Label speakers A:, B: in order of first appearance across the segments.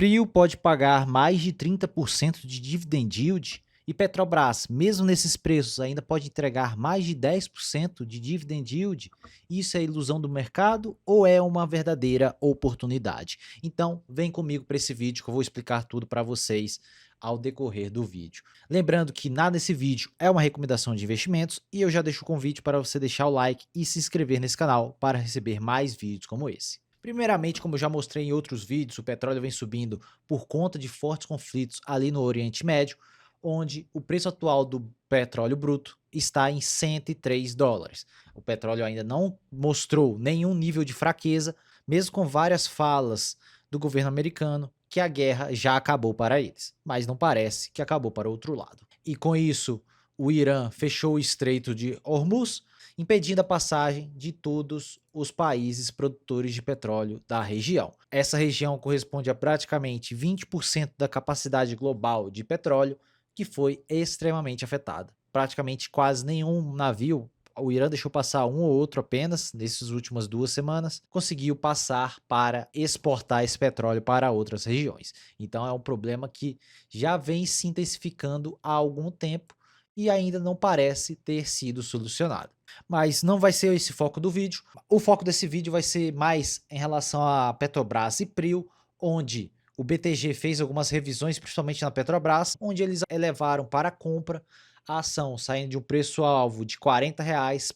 A: Prio pode pagar mais de 30% de dividend yield e Petrobras, mesmo nesses preços, ainda pode entregar mais de 10% de dividend yield. Isso é ilusão do mercado ou é uma verdadeira oportunidade? Então, vem comigo para esse vídeo que eu vou explicar tudo para vocês ao decorrer do vídeo. Lembrando que nada nesse vídeo é uma recomendação de investimentos e eu já deixo o convite para você deixar o like e se inscrever nesse canal para receber mais vídeos como esse. Primeiramente, como eu já mostrei em outros vídeos, o petróleo vem subindo por conta de fortes conflitos ali no Oriente Médio, onde o preço atual do petróleo bruto está em 103 dólares. O petróleo ainda não mostrou nenhum nível de fraqueza, mesmo com várias falas do governo americano que a guerra já acabou para eles, mas não parece que acabou para o outro lado. E com isso, o Irã fechou o Estreito de Hormuz, impedindo a passagem de todos os países produtores de petróleo da região. Essa região corresponde a praticamente 20% da capacidade global de petróleo, que foi extremamente afetada. Praticamente quase nenhum navio, o Irã deixou passar um ou outro apenas nessas últimas 2 semanas, conseguiu passar para exportar esse petróleo para outras regiões. Então é um problema que já vem se intensificando há algum tempo e ainda não parece ter sido solucionado. Mas não vai ser esse foco do vídeo. O foco desse vídeo vai ser mais em relação a Petrobras e Prio, onde o BTG fez algumas revisões, principalmente na Petrobras, onde eles elevaram para a compra a ação, saindo de um preço-alvo de R$ 40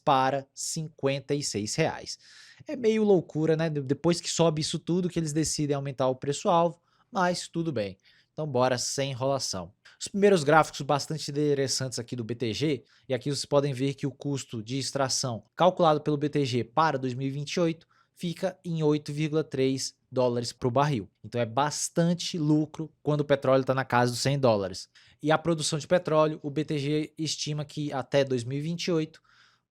A: para R$ 56. É meio loucura, né? Depois que sobe isso tudo, que eles decidem aumentar o preço-alvo, mas tudo bem. Então bora sem enrolação. Os primeiros gráficos bastante interessantes aqui do BTG, e aqui vocês podem ver que o custo de extração calculado pelo BTG para 2028 fica em 8,3 dólares para o barril. Então é bastante lucro quando o petróleo está na casa dos 100 dólares. E a produção de petróleo, o BTG estima que até 2028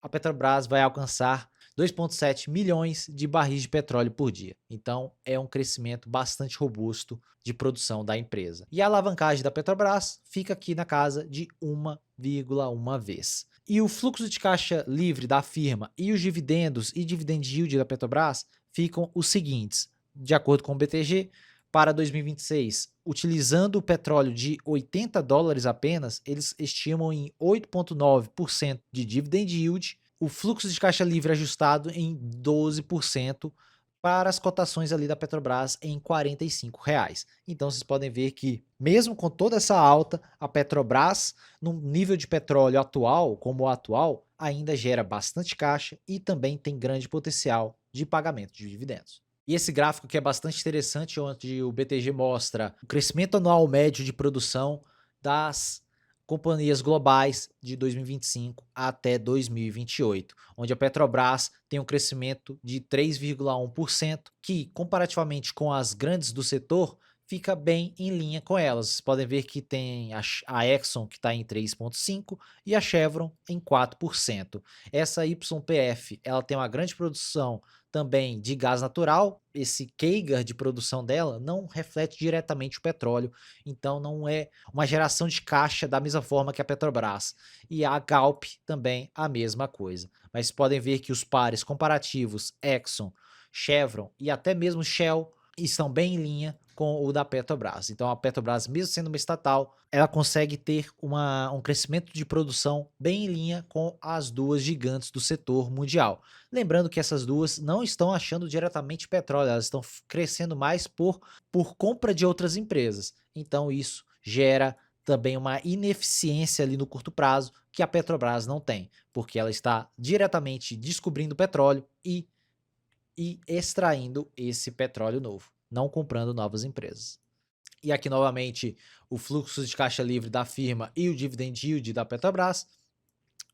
A: a Petrobras vai alcançar 2,7 milhões de barris de petróleo por dia. Então é um crescimento bastante robusto de produção da empresa. E a alavancagem da Petrobras fica aqui na casa de 1,1 vez. E o fluxo de caixa livre da firma e os dividendos e dividend yield da Petrobras ficam os seguintes, de acordo com o BTG, para 2026, utilizando o petróleo de 80 dólares apenas, eles estimam em 8,9% de dividend yield, o fluxo de caixa livre ajustado em 12% para as cotações ali da Petrobras em R$ 45. Então vocês podem ver que mesmo com toda essa alta, a Petrobras, no nível de petróleo atual, como o atual, ainda gera bastante caixa e também tem grande potencial de pagamento de dividendos. E esse gráfico que é bastante interessante, onde o BTG mostra o crescimento anual médio de produção das companhias globais de 2025 até 2028, onde a Petrobras tem um crescimento de 3,1%, que comparativamente com as grandes do setor, fica bem em linha com elas. Vocês podem ver que tem a Exxon que está em 3,5% e a Chevron em 4%. Essa YPF ela tem uma grande produção também de gás natural, esse CAGR de produção dela não reflete diretamente o petróleo, então não é uma geração de caixa da mesma forma que a Petrobras. E a Galp também a mesma coisa. Mas podem ver que os pares comparativos Exxon, Chevron e até mesmo Shell estão bem em linha com o da Petrobras. Então a Petrobras, mesmo sendo uma estatal, ela consegue ter um crescimento de produção bem em linha com as duas gigantes do setor mundial. Lembrando que essas duas não estão achando diretamente petróleo, elas estão crescendo mais por compra de outras empresas. Então isso gera também uma ineficiência ali no curto prazo que a Petrobras não tem, porque ela está diretamente descobrindo petróleo e extraindo esse petróleo novo, não comprando novas empresas. E aqui novamente o fluxo de caixa livre da firma e o dividend yield da Petrobras.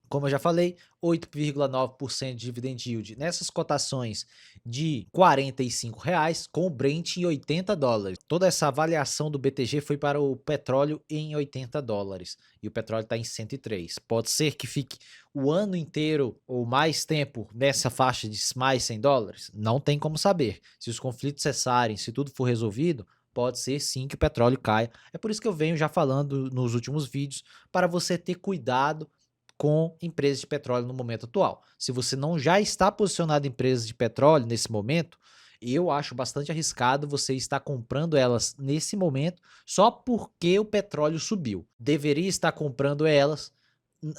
A: Como eu já falei, 8,9% de dividend yield nessas cotações de R$ 45, com o Brent em 80 dólares. Toda essa avaliação do BTG foi para o petróleo em 80 dólares e o petróleo está em 103. Pode ser que fique o ano inteiro ou mais tempo nessa faixa de mais 100 dólares? Não tem como saber. Se os conflitos cessarem, se tudo for resolvido, pode ser sim que o petróleo caia. É por isso que eu venho já falando nos últimos vídeos para você ter cuidado com empresas de petróleo no momento atual. Se você não já está posicionado em empresas de petróleo nesse momento, Eu acho bastante arriscado você estar comprando elas nesse momento só porque o petróleo subiu. Deveria estar comprando elas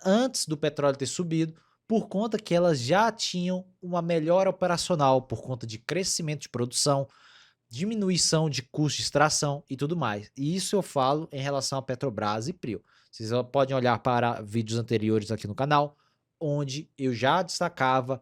A: antes do petróleo ter subido, por conta que elas já tinham uma melhora operacional por conta de crescimento de produção, diminuição de custo de extração e tudo mais. E isso eu falo em relação a Petrobras e Prio. Vocês podem olhar para vídeos anteriores aqui no canal, onde eu já destacava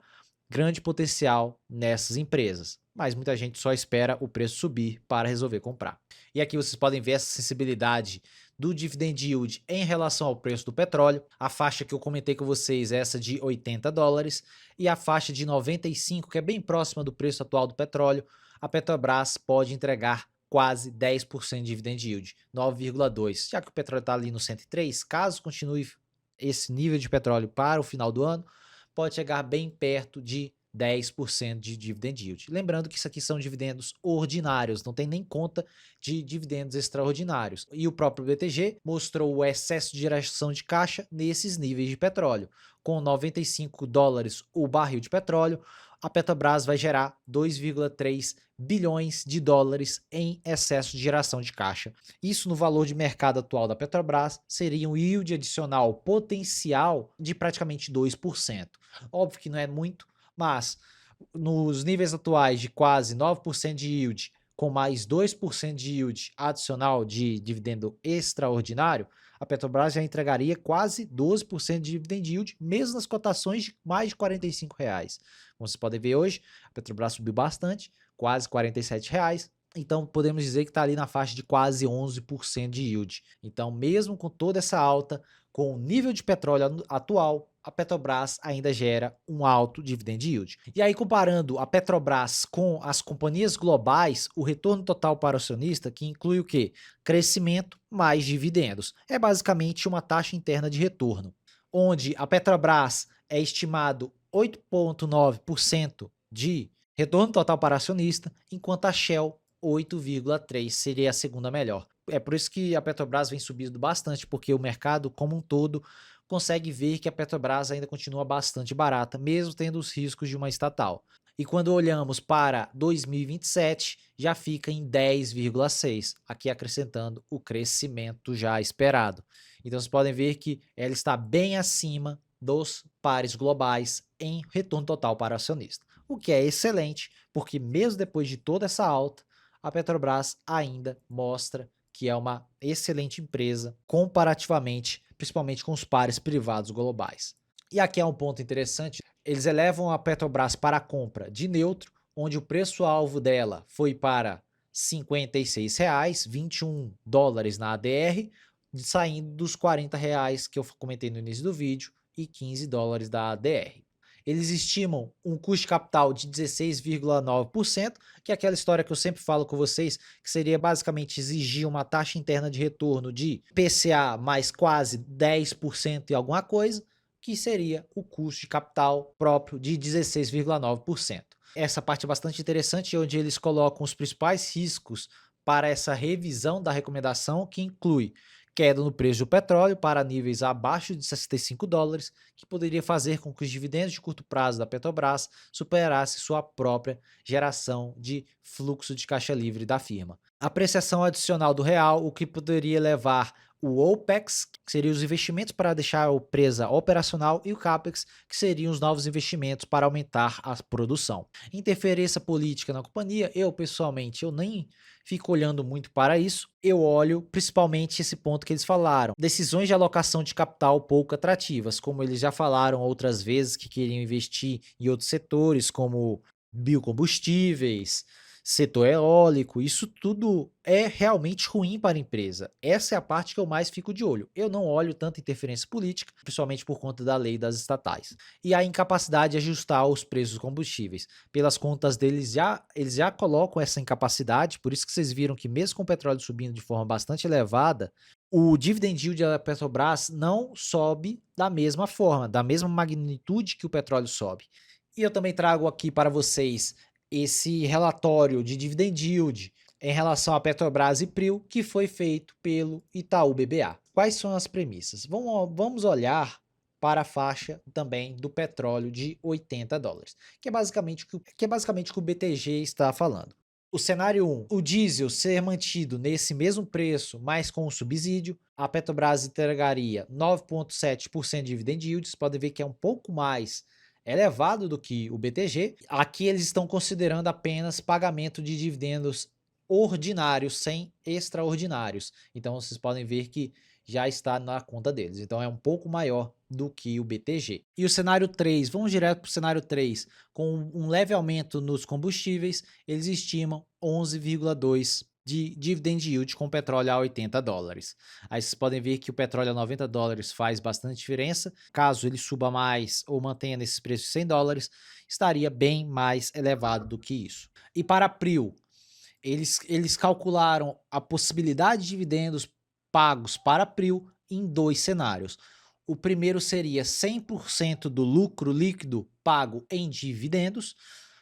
A: grande potencial nessas empresas, mas muita gente só espera o preço subir para resolver comprar. E aqui vocês podem ver essa sensibilidade do dividend yield em relação ao preço do petróleo. A faixa que eu comentei com vocês é essa de $80 e a faixa de 95, que é bem próxima do preço atual do petróleo. A Petrobras pode entregar quase 10% de dividend yield, 9,2%. Já que o petróleo está ali no 103, caso continue esse nível de petróleo para o final do ano, pode chegar bem perto de 10% de dividend yield. Lembrando que isso aqui são dividendos ordinários, não tem nem conta de dividendos extraordinários. E o próprio BTG mostrou o excesso de geração de caixa nesses níveis de petróleo. Com $95 o barril de petróleo, a Petrobras vai gerar 2,3 bilhões de dólares em excesso de geração de caixa. Isso no valor de mercado atual da Petrobras seria um yield adicional potencial de praticamente 2%. Óbvio que não é muito, mas nos níveis atuais de quase 9% de yield, com mais 2% de yield adicional de dividendo extraordinário, a Petrobras já entregaria quase 12% de dividend yield, mesmo nas cotações de mais de R$ 45. Como vocês podem ver hoje, a Petrobras subiu bastante, quase R$ 47. Então podemos dizer que está ali na faixa de quase 11% de yield. Então mesmo com toda essa alta, com o nível de petróleo atual, a Petrobras ainda gera um alto dividend yield. E aí, comparando a Petrobras com as companhias globais, o retorno total para o acionista, que inclui o quê? Crescimento mais dividendos. É basicamente uma taxa interna de retorno, onde a Petrobras é estimado 8,9% de retorno total para acionista, enquanto a Shell 8,3% seria a segunda melhor. É por isso que a Petrobras vem subindo bastante, porque o mercado como um todo consegue ver que a Petrobras ainda continua bastante barata, mesmo tendo os riscos de uma estatal. E quando olhamos para 2027, já fica em 10,6, aqui acrescentando o crescimento já esperado. Então vocês podem ver que ela está bem acima dos pares globais em retorno total para o acionista, o que é excelente, porque mesmo depois de toda essa alta, a Petrobras ainda mostra que é uma excelente empresa comparativamente, principalmente com os pares privados globais. E aqui é um ponto interessante, eles elevam a Petrobras para a compra de neutro, onde o preço-alvo dela foi para R$ 56, $21 na ADR, saindo dos R$ 40 que eu comentei no início do vídeo e $15 da ADR. Eles estimam um custo de capital de 16,9%, que é aquela história que eu sempre falo com vocês, que seria basicamente exigir uma taxa interna de retorno de PCA mais quase 10% e alguma coisa, que seria o custo de capital próprio de 16,9%. Essa parte é bastante interessante, onde eles colocam os principais riscos para essa revisão da recomendação, que inclui queda no preço do petróleo para níveis abaixo de $65, que poderia fazer com que os dividendos de curto prazo da Petrobras superassem sua própria geração de fluxo de caixa livre da firma. Apreciação adicional do real, o que poderia levar o OPEX, que seriam os investimentos para deixar a empresa operacional, e o CAPEX, que seriam os novos investimentos para aumentar a produção. Interferência política na companhia, pessoalmente, eu nem fico olhando muito para isso. Eu olho principalmente esse ponto que eles falaram. Decisões de alocação de capital pouco atrativas, como eles já falaram outras vezes que queriam investir em outros setores, como biocombustíveis, setor eólico. Isso tudo é realmente ruim para a empresa. Essa é a parte que eu mais fico de olho. Eu não olho tanta interferência política, principalmente por conta da lei das estatais. E a incapacidade de ajustar os preços dos combustíveis. Pelas contas deles, eles já colocam essa incapacidade, por isso que vocês viram que mesmo com o petróleo subindo de forma bastante elevada, o dividend yield da Petrobras não sobe da mesma forma, da mesma magnitude que o petróleo sobe. E eu também trago aqui para vocês esse relatório de dividend yield em relação a Petrobras e Prio, que foi feito pelo Itaú BBA. Quais são as premissas? Vamos olhar para a faixa também do petróleo de $80, que é basicamente o que o BTG está falando. O cenário 1, o diesel ser mantido nesse mesmo preço, mas com o subsídio, a Petrobras entregaria 9,7% de dividend yield. Vocês podem ver que é um pouco mais elevado do que o BTG. Aqui eles estão considerando apenas pagamento de dividendos ordinários, sem extraordinários. Então vocês podem ver que já está na conta deles. Então é um pouco maior do que o BTG. E o cenário 3, vamos direto para o cenário 3, com um leve aumento nos combustíveis, eles estimam 11,2 de dividend yield com petróleo a $80. Aí vocês podem ver que o petróleo a $90 faz bastante diferença. Caso ele suba mais ou mantenha nesses preços de $100, estaria bem mais elevado do que isso. E para abril, eles calcularam a possibilidade de dividendos pagos para abril em 2 cenários. O primeiro seria 100% do lucro líquido pago em dividendos,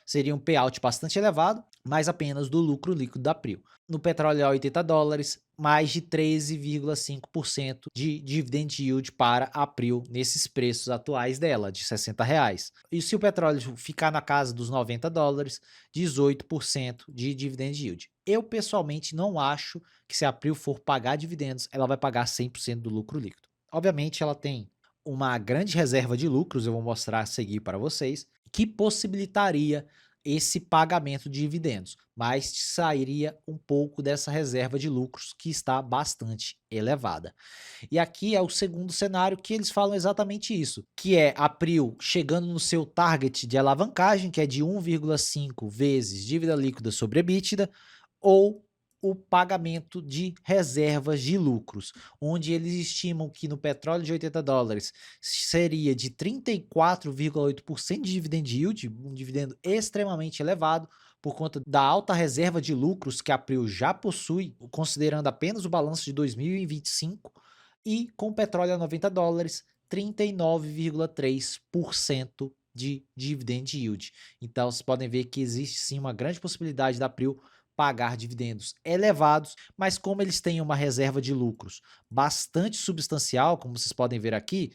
A: seria um payout bastante elevado, mas apenas do lucro líquido da abril. No petróleo a $80, mais de 13,5% de dividend yield para abril nesses preços atuais dela, de R$60. E se o petróleo ficar na casa dos $90, 18% de dividend yield. Eu pessoalmente não acho que se a abril for pagar dividendos, ela vai pagar 100% do lucro líquido. Obviamente ela tem uma grande reserva de lucros, eu vou mostrar a seguir para vocês, que possibilitaria esse pagamento de dividendos, mas sairia um pouco dessa reserva de lucros que está bastante elevada. E aqui é o segundo cenário que eles falam exatamente isso, que é a Prio chegando no seu target de alavancagem, que é de 1,5 vezes dívida líquida sobre EBITDA, ou o pagamento de reservas de lucros, onde eles estimam que no petróleo de $80 seria de 34,8% de dividend yield, um dividendo extremamente elevado, por conta da alta reserva de lucros que a Prio já possui, considerando apenas o balanço de 2025, e com petróleo a $90, 39,3% de dividend yield. Então, vocês podem ver que existe sim uma grande possibilidade da Prio pagar dividendos elevados, mas como eles têm uma reserva de lucros bastante substancial, como vocês podem ver aqui,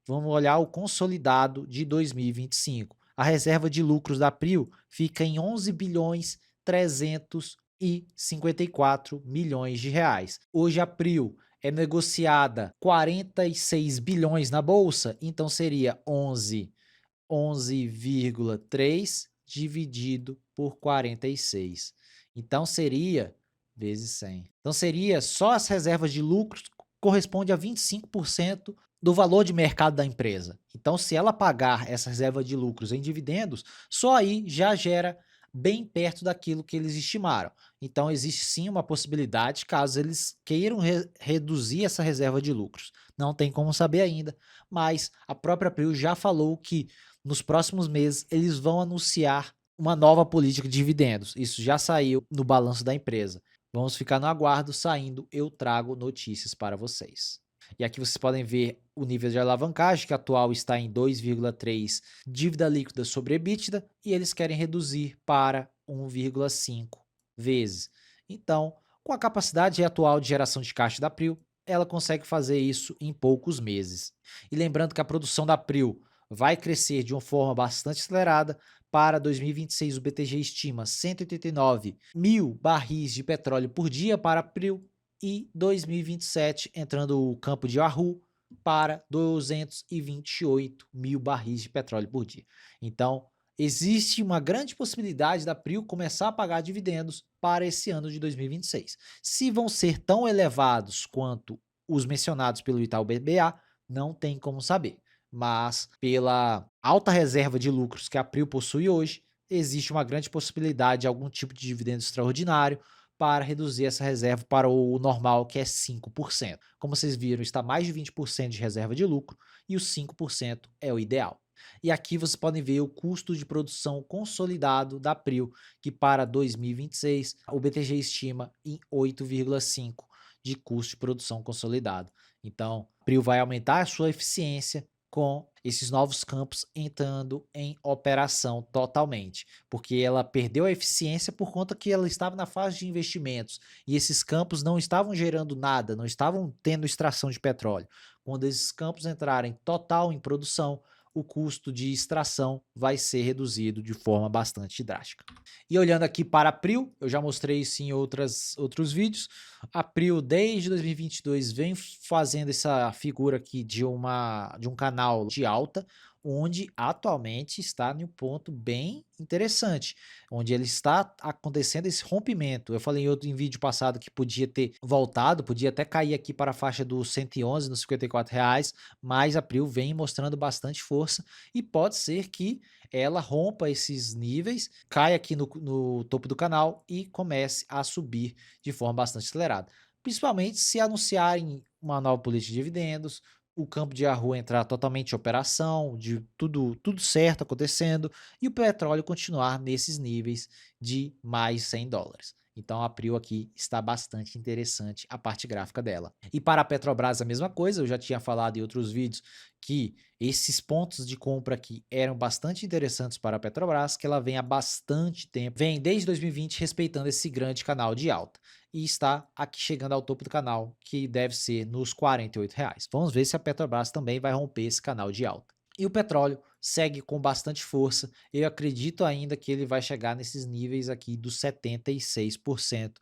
A: vamos olhar o consolidado de 2025. A reserva de lucros da Prio fica em 11 bilhões 354 milhões de reais. Hoje a Prio é negociada 46 bilhões na bolsa, então seria 11,3 dividido por 46. Então seria vezes 100. Então seria só as reservas de lucros corresponde a 25% do valor de mercado da empresa. Então se ela pagar essa reserva de lucros em dividendos, só aí já gera bem perto daquilo que eles estimaram. Então existe sim uma possibilidade, caso eles queiram reduzir essa reserva de lucros. Não tem como saber ainda, mas a própria Prio já falou que nos próximos meses eles vão anunciar uma nova política de dividendos. Isso já saiu no balanço da empresa. Vamos ficar no aguardo, saindo eu trago notícias para vocês. E aqui vocês podem ver o nível de alavancagem, que atual está em 2,3 dívida líquida sobre EBITDA, e eles querem reduzir para 1,5 vezes. Então, com a capacidade atual de geração de caixa da Prio, ela consegue fazer isso em poucos meses. E lembrando que a produção da Prio vai crescer de uma forma bastante acelerada. Para 2026, o BTG estima 189 mil barris de petróleo por dia para abril, e 2027, entrando o campo de Wahoo, para 228 mil barris de petróleo por dia. Então, existe uma grande possibilidade da Prio começar a pagar dividendos para esse ano de 2026. Se vão ser tão elevados quanto os mencionados pelo Itaú BBA, não tem como saber. Mas pela alta reserva de lucros que a Prio possui hoje, existe uma grande possibilidade de algum tipo de dividendo extraordinário para reduzir essa reserva para o normal, que é 5%. Como vocês viram, está mais de 20% de reserva de lucro e os 5% é o ideal. E aqui vocês podem ver o custo de produção consolidado da Prio, que para 2026 o BTG estima em 8,5 de custo de produção consolidado. Então, a Prio vai aumentar a sua eficiência com esses novos campos entrando em operação totalmente, porque ela perdeu a eficiência por conta que ela estava na fase de investimentos e esses campos não estavam gerando nada, não estavam tendo extração de petróleo. Quando esses campos entrarem total em produção, o custo de extração vai ser reduzido de forma bastante drástica. E olhando aqui para a PRIO, eu já mostrei isso em outros vídeos, a PRIO desde 2022 vem fazendo essa figura aqui de um canal de alta, onde atualmente está em um ponto bem interessante, onde ele está acontecendo esse rompimento. Eu falei em vídeo passado que podia ter voltado, podia até cair aqui para a faixa dos 111, nos R$ 54, mas a PRIO vem mostrando bastante força e pode ser que ela rompa esses níveis, caia aqui no topo do canal e comece a subir de forma bastante acelerada. Principalmente se anunciarem uma nova política de dividendos, o campo de Yahoo entrar totalmente em operação, de tudo certo acontecendo, e o petróleo continuar nesses níveis de mais $100. Então a PRIO aqui está bastante interessante a parte gráfica dela. E para a Petrobras a mesma coisa, eu já tinha falado em outros vídeos que esses pontos de compra aqui eram bastante interessantes para a Petrobras, que ela vem há bastante tempo, vem desde 2020 respeitando esse grande canal de alta e está aqui chegando ao topo do canal, que deve ser nos R$ 48. Vamos ver se a Petrobras também vai romper esse canal de alta. E o petróleo segue com bastante força. Eu acredito ainda que ele vai chegar nesses níveis aqui dos 76%,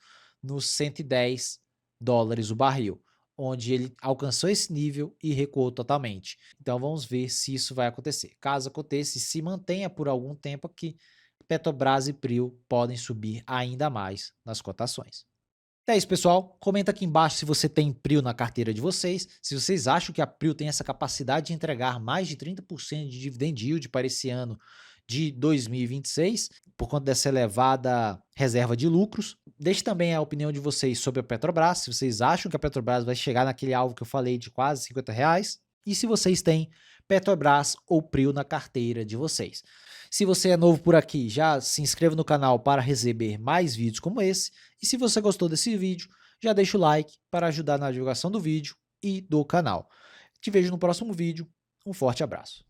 A: nos $110 o barril, onde ele alcançou esse nível e recuou totalmente. Então vamos ver se isso vai acontecer. Caso aconteça e se mantenha por algum tempo aqui, Petrobras e PRIO podem subir ainda mais nas cotações. É isso, pessoal. Comenta aqui embaixo se você tem PRIO na carteira de vocês, se vocês acham que a PRIO tem essa capacidade de entregar mais de 30% de dividend yield para esse ano de 2026, por conta dessa elevada reserva de lucros. Deixe também a opinião de vocês sobre a Petrobras, se vocês acham que a Petrobras vai chegar naquele alvo que eu falei de quase R$ 50, e se vocês têm Petrobras ou PRIO na carteira de vocês. Se você é novo por aqui, já se inscreva no canal para receber mais vídeos como esse. E se você gostou desse vídeo, já deixa o like para ajudar na divulgação do vídeo e do canal. Te vejo no próximo vídeo. Um forte abraço.